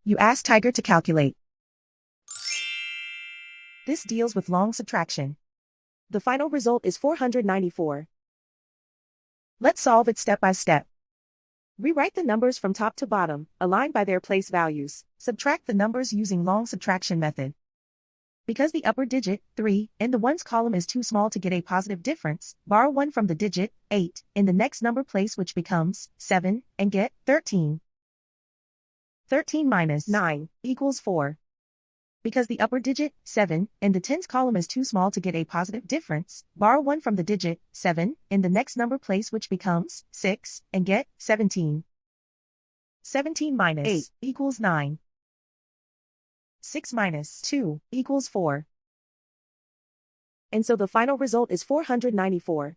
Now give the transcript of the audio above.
You ask Tiger to calculate. This deals with long subtraction. The final result is 494. Let's solve it step by step. Rewrite the numbers from top to bottom, aligned by their place values. Subtract the numbers using long subtraction method. Because the upper digit, 3, in the ones column is too small to get a positive difference, borrow 1 from the digit, 8, in the next number place which becomes 7, and get 13. 13 minus 9 equals 4. Because the upper digit, 7, in the tens column is too small to get a positive difference, borrow 1 from the digit, 7, in the next number place which becomes 6, and get 17. 17 minus 8 equals 9. 6 minus 2 equals 4. And so the final result is 494.